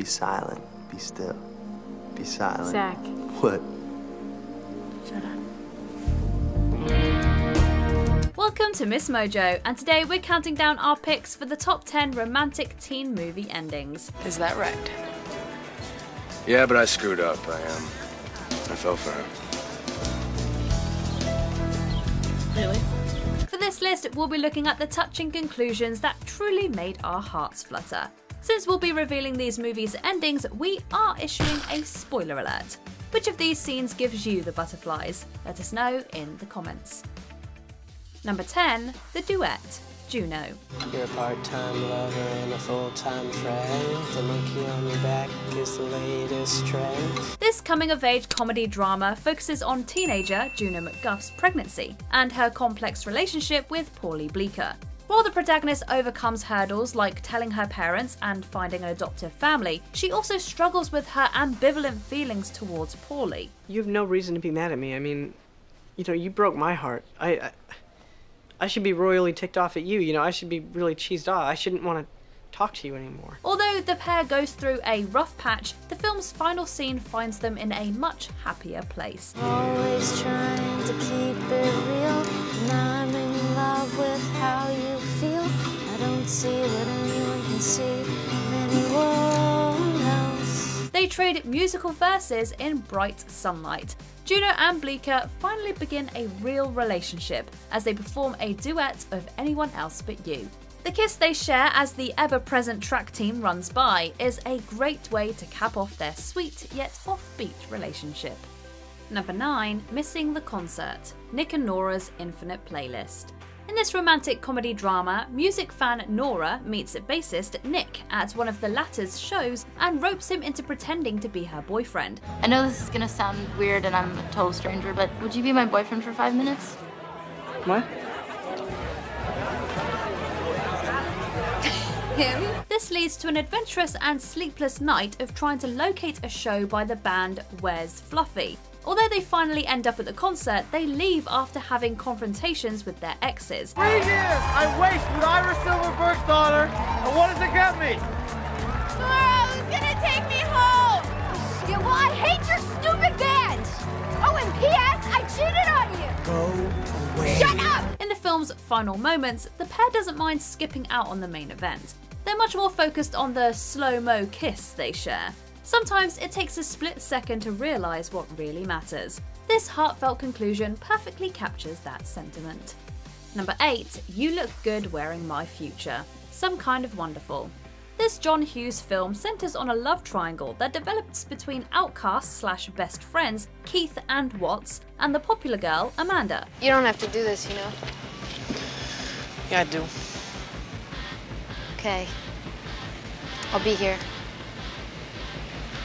Be silent. Be still. Be silent. Zach. What? Shut up. Welcome to MsMojo, and today we're counting down our picks for the top 10 romantic teen movie endings. Is that right? Yeah, but I screwed up. I fell for her. Really? For this list, we'll be looking at the touching conclusions that truly made our hearts flutter. Since we'll be revealing these movies' endings, we are issuing a spoiler alert. Which of these scenes gives you the butterflies? Let us know in the comments. Number 10, the duet, Juno. You're a part-time lover and a full-time friend. The monkey on your back is the latest trend. This coming-of-age comedy drama focuses on teenager Juno McGuff's pregnancy and her complex relationship with Paulie Bleecker. While the protagonist overcomes hurdles like telling her parents and finding an adoptive family, she also struggles with her ambivalent feelings towards Paulie. You have no reason to be mad at me. I mean, you broke my heart. I should be royally ticked off at you. I should be really cheesed off. I shouldn't want to talk to you anymore. Although the pair goes through a rough patch, the film's final scene finds them in a much happier place. Always trying to keep it real, and I'm in love with how you feel. I don't see what anyone can see in anyone else. They trade musical verses in bright sunlight. Juno and Bleecker finally begin a real relationship as they perform a duet of Anyone Else But You. The kiss they share as the ever-present track team runs by is a great way to cap off their sweet yet offbeat relationship. Number 9, Missing the Concert, Nick and Nora's Infinite Playlist. In this romantic comedy drama, music fan Nora meets bassist Nick at one of the latter's shows and ropes him into pretending to be her boyfriend. I know this is gonna sound weird and I'm a total stranger, but would you be my boyfriend for 5 minutes? What? Him? This leads to an adventurous and sleepless night of trying to locate a show by the band Where's Fluffy. Although they finally end up at the concert, they leave after having confrontations with their exes. 3 years I wasted with Ira Silverberg's daughter, and what does it get me? Laura was gonna take me home! Yeah, well, I hate your stupid band! Oh, and P.S., I cheated on you! Go away. Shut up! In the film's final moments, the pair doesn't mind skipping out on the main event. They're much more focused on the slow-mo kiss they share. Sometimes it takes a split second to realise what really matters. This heartfelt conclusion perfectly captures that sentiment. Number 8, You Look Good Wearing My Future, Some Kind of Wonderful. This John Hughes film centres on a love triangle that develops between outcasts/best friends Keith and Watts and the popular girl Amanda. You don't have to do this, Yeah, I do. Okay. I'll be here.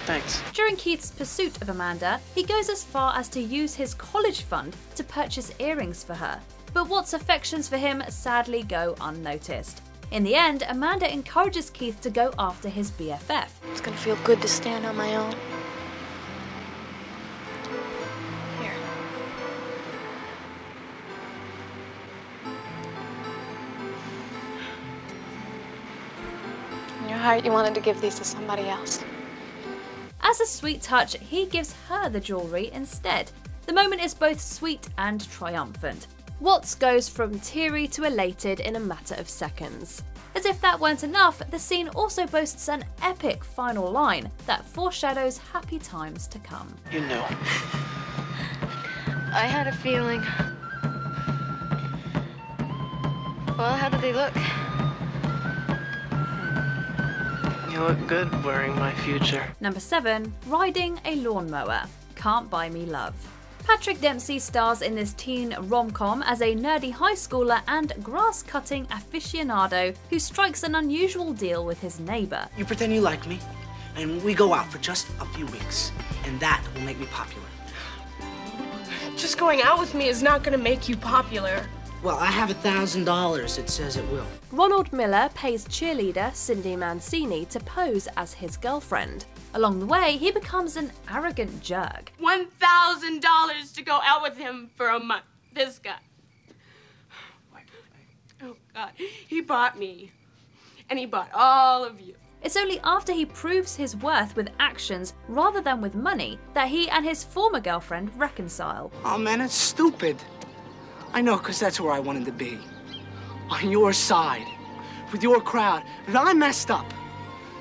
Thanks. During Keith's pursuit of Amanda, he goes as far as to use his college fund to purchase earrings for her. But Watt's affections for him sadly go unnoticed. In the end, Amanda encourages Keith to go after his BFF. It's gonna feel good to stand on my own. Here. In your heart, you wanted to give these to somebody else. As a sweet touch, he gives her the jewellery instead. The moment is both sweet and triumphant. Watts goes from teary to elated in a matter of seconds. As if that weren't enough, the scene also boasts an epic final line that foreshadows happy times to come. You know. I had a feeling. Well, how do they look? You look good wearing my future. Number 7, Riding a Lawnmower, Can't Buy Me Love. Patrick Dempsey stars in this teen rom-com as a nerdy high schooler and grass-cutting aficionado who strikes an unusual deal with his neighbour. You pretend you like me, and we go out for just a few weeks, and that will make me popular. Just going out with me is not gonna make you popular. Well, I have $1,000. It says it will. Ronald Miller pays cheerleader Cindy Mancini to pose as his girlfriend. Along the way, he becomes an arrogant jerk. $1,000 to go out with him for a month. This guy. Oh, God. He bought me. And he bought all of you. It's only after he proves his worth with actions rather than with money that he and his former girlfriend reconcile. Oh man, it's stupid. I know, because that's where I wanted to be. On your side, with your crowd. But I messed up.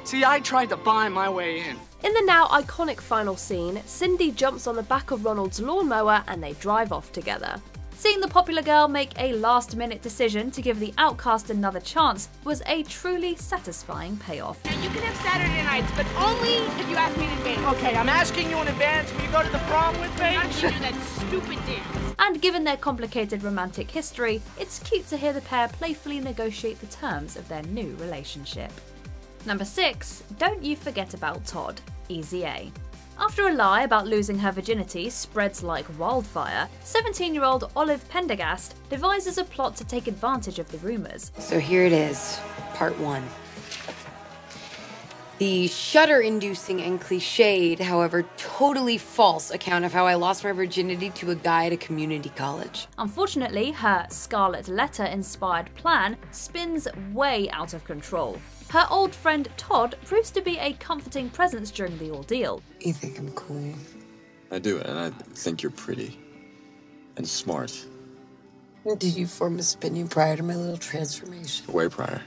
See, I tried to buy my way in. In the now iconic final scene, Cindy jumps on the back of Ronald's lawnmower and they drive off together. Seeing the popular girl make a last-minute decision to give the outcast another chance was a truly satisfying payoff. Now you can have Saturday nights, but only if you ask me in advance. Okay, I'm asking you in advance. Will you go to the prom with me? I'm gonna do that stupid dance. And given their complicated romantic history, it's cute to hear the pair playfully negotiate the terms of their new relationship. Number 6, don't you forget about Todd, Easy A. After a lie about losing her virginity spreads like wildfire, 17-year-old Olive Pendergast devises a plot to take advantage of the rumours. So here it is, part 1. The shudder-inducing and cliched, however totally false account of how I lost my virginity to a guy at a community college. Unfortunately, her Scarlet Letter-inspired plan spins way out of control. Her old friend Todd proves to be a comforting presence during the ordeal. You think I'm cool? I do, and I think you're pretty. And smart. Did you form this opinion prior to my little transformation? Way prior.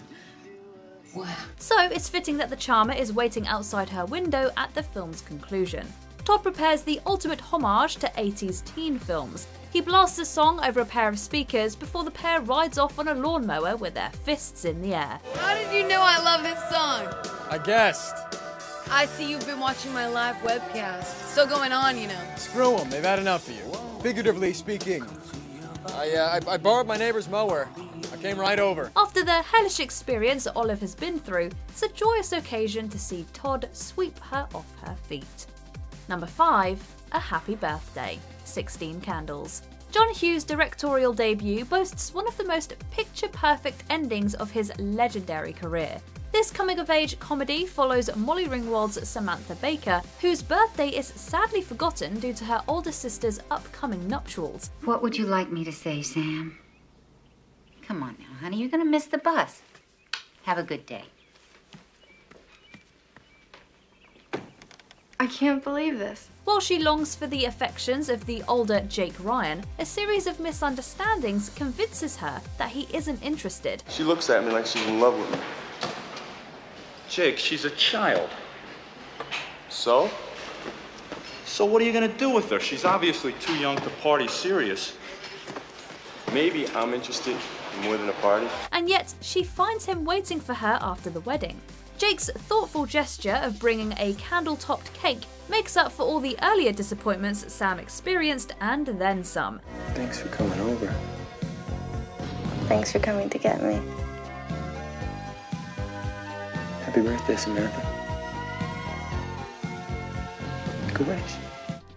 Wow. So it's fitting that the charmer is waiting outside her window at the film's conclusion. Todd prepares the ultimate homage to 80s teen films. He blasts a song over a pair of speakers before the pair rides off on a lawnmower with their fists in the air. How did you know I love this song? I guessed. I see you've been watching my live webcast. Still going on, you know. Screw them, they've had enough of you. Figuratively speaking. I borrowed my neighbor's mower. I came right over. After the hellish experience Olive has been through, it's a joyous occasion to see Todd sweep her off her feet. Number 5, A Happy Birthday, 16 Candles. John Hughes' directorial debut boasts one of the most picture-perfect endings of his legendary career. This coming-of-age comedy follows Molly Ringwald's Samantha Baker, whose birthday is sadly forgotten due to her older sister's upcoming nuptials. What would you like me to say, Sam? Come on now, honey, you're gonna miss the bus. Have a good day. I can't believe this. While she longs for the affections of the older Jake Ryan, a series of misunderstandings convinces her that he isn't interested. She looks at me like she's in love with me. Jake, she's a child. So? So what are you gonna do with her? She's obviously too young to party serious. Maybe I'm interested in more than a party. And yet, she finds him waiting for her after the wedding. Jake's thoughtful gesture of bringing a candle-topped cake makes up for all the earlier disappointments Sam experienced and then some. Thanks for coming over. Thanks for coming to get me. Happy birthday, Samantha. Good wish.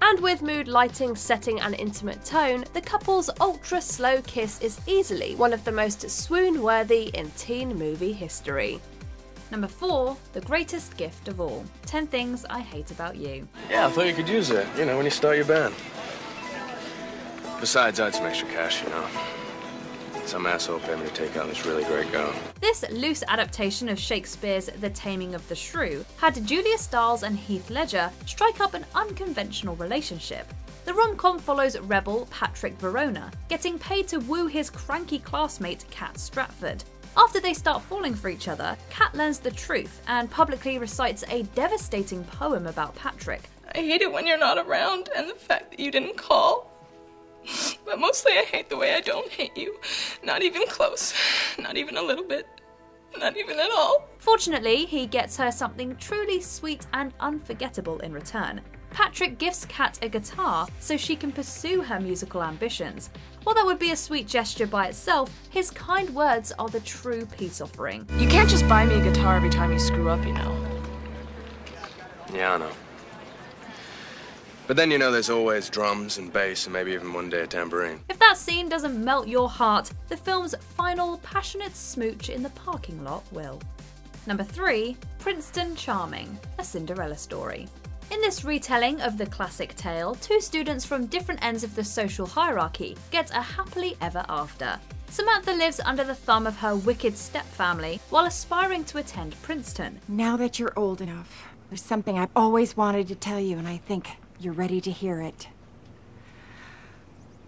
And with mood lighting setting an intimate tone, the couple's ultra-slow kiss is easily one of the most swoon-worthy in teen movie history. Number 4, the greatest gift of all. 10 Things I Hate About You. Yeah, I thought you could use it, you know, when you start your band. Besides, I had some extra cash, you know. Some asshole paid me to take out this really great gown. This loose adaptation of Shakespeare's The Taming of the Shrew had Julia Stiles and Heath Ledger strike up an unconventional relationship. The rom-com follows rebel Patrick Verona, getting paid to woo his cranky classmate Kat Stratford. After they start falling for each other, Kat learns the truth and publicly recites a devastating poem about Patrick. I hate it when you're not around and the fact that you didn't call. But mostly I hate the way I don't hate you. Not even close. Not even a little bit. Not even at all. Fortunately, he gets her something truly sweet and unforgettable in return. Patrick gifts Kat a guitar so she can pursue her musical ambitions. While that would be a sweet gesture by itself, his kind words are the true peace offering. You can't just buy me a guitar every time you screw up, you know. Yeah, I know. But then, you know, there's always drums and bass and maybe even one day a tambourine. If that scene doesn't melt your heart, the film's final passionate smooch in the parking lot will. Number 3, Princeton Charming, A Cinderella Story. In this retelling of the classic tale, two students from different ends of the social hierarchy get a happily ever after. Samantha lives under the thumb of her wicked stepfamily while aspiring to attend Princeton. Now that you're old enough, there's something I've always wanted to tell you, and I think you're ready to hear it.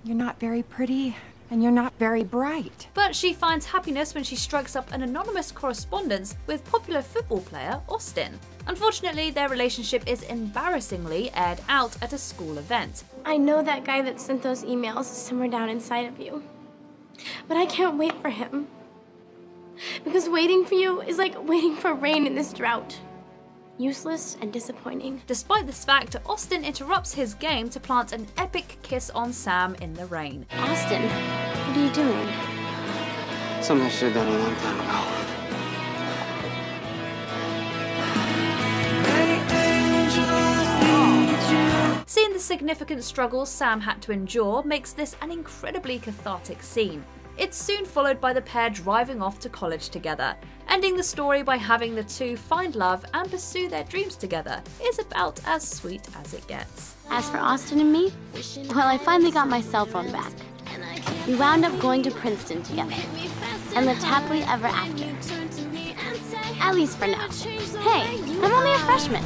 You're not very pretty, and you're not very bright. But she finds happiness when she strikes up an anonymous correspondence with popular football player Austin. Unfortunately, their relationship is embarrassingly aired out at a school event. I know that guy that sent those emails is somewhere down inside of you. But I can't wait for him. Because waiting for you is like waiting for rain in this drought. Useless and disappointing. Despite this fact, Austin interrupts his game to plant an epic kiss on Sam in the rain. Austin, what are you doing? Something I should have done a long time ago. Seeing the significant struggles Sam had to endure makes this an incredibly cathartic scene. It's soon followed by the pair driving off to college together. Ending the story by having the two find love and pursue their dreams together is about as sweet as it gets. As for Austin and me, well, I finally got my cell phone back. We wound up going to Princeton together and lived happily ever after. At least for now. Hey, I'm only a freshman.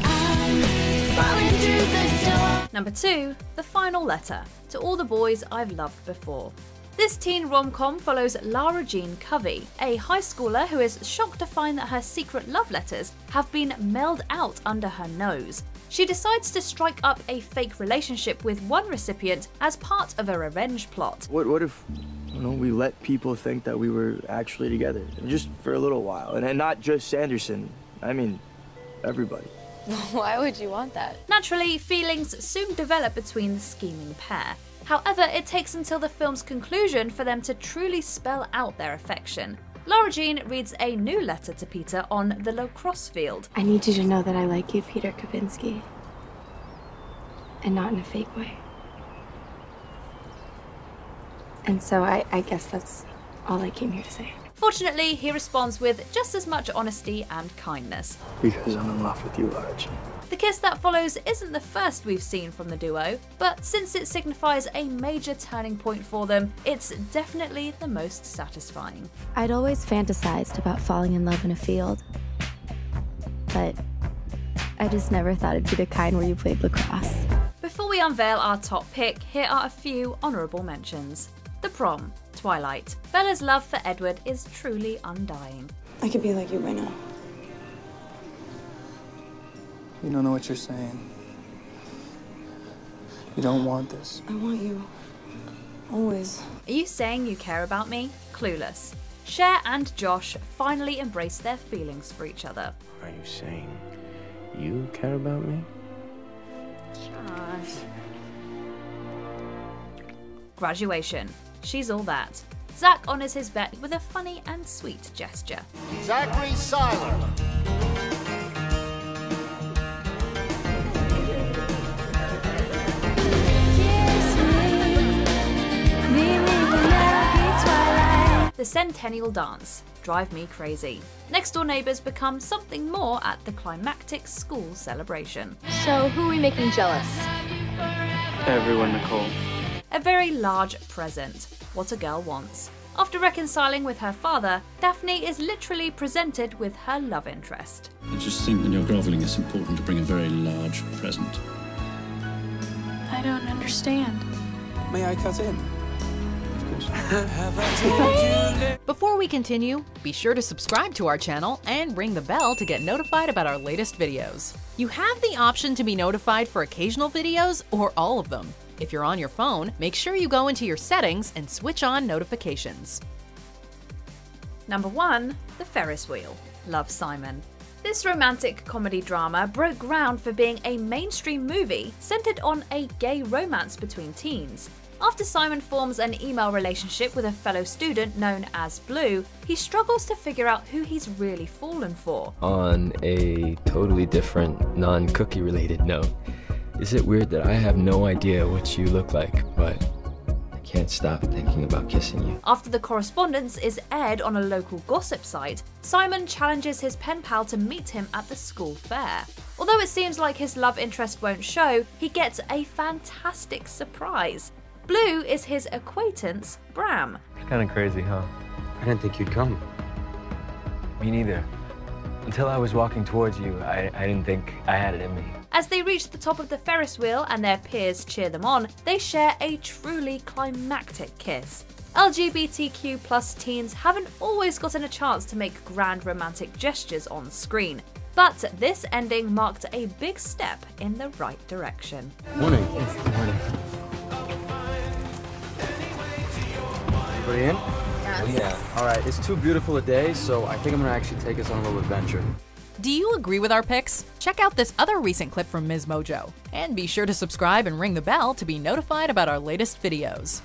Number 2, The Final Letter, to all the boys I've loved before. This teen rom-com follows Lara Jean Covey, a high schooler who is shocked to find that her secret love letters have been mailed out under her nose. She decides to strike up a fake relationship with one recipient as part of a revenge plot. What if, we let people think that we were actually together, just for a little while, and not just Sanderson, I mean, everybody. Why would you want that? Naturally, feelings soon develop between the scheming pair. However, it takes until the film's conclusion for them to truly spell out their affection. Lara Jean reads a new letter to Peter on the lacrosse field. I need you to know that I like you, Peter Kavinsky. And not in a fake way. And so I guess that's all I came here to say. Fortunately, he responds with just as much honesty and kindness. Because I'm in love with you, Lara Jean. The kiss that follows isn't the first we've seen from the duo, but since it signifies a major turning point for them, it's definitely the most satisfying. I'd always fantasized about falling in love in a field, but I just never thought it'd be the kind where you played lacrosse. Before we unveil our top pick, here are a few honourable mentions. The Prom, Twilight. Bella's love for Edward is truly undying. I could be like you by now. You don't know what you're saying. You don't want this. I want you. Always. Are you saying you care about me? Clueless. Cher and Josh finally embrace their feelings for each other. Are you saying you care about me? Josh. Graduation. She's all that. Zach honours his bet with a funny and sweet gesture. Zachary Seiler. The Centennial Dance. Drive me crazy. Next door neighbours become something more at the climactic school celebration. So, who are we making jealous? Everyone, Nicole. A very large present. What a girl wants. After reconciling with her father, Daphne is literally presented with her love interest. I just think when you're grovelling, it's important to bring a very large present. I don't understand. May I cut in? Before we continue, be sure to subscribe to our channel and ring the bell to get notified about our latest videos. You have the option to be notified for occasional videos or all of them. If you're on your phone, make sure you go into your settings and switch on notifications. Number 1. The Ferris Wheel. Love, Simon. This romantic comedy drama broke ground for being a mainstream movie centered on a gay romance between teens. After Simon forms an email relationship with a fellow student known as Blue, he struggles to figure out who he's really fallen for. On a totally different, non-cookie related note, is it weird that I have no idea what you look like, but can't stop thinking about kissing you. After the correspondence is aired on a local gossip site, Simon challenges his pen pal to meet him at the school fair. Although it seems like his love interest won't show, he gets a fantastic surprise. Blue is his acquaintance, Bram. It's kind of crazy, huh? I didn't think you'd come. Me neither. Until I was walking towards you, I didn't think I had it in me. As they reach the top of the Ferris wheel and their peers cheer them on, they share a truly climactic kiss. LGBTQ+ teens haven't always gotten a chance to make grand romantic gestures on screen, but this ending marked a big step in the right direction. Morning. Good morning. Everybody in? Yes. Yeah. All right, it's too beautiful a day, so I think I'm gonna actually take us on a little adventure. Do you agree with our picks? Check out this other recent clip from MsMojo. And be sure to subscribe and ring the bell to be notified about our latest videos.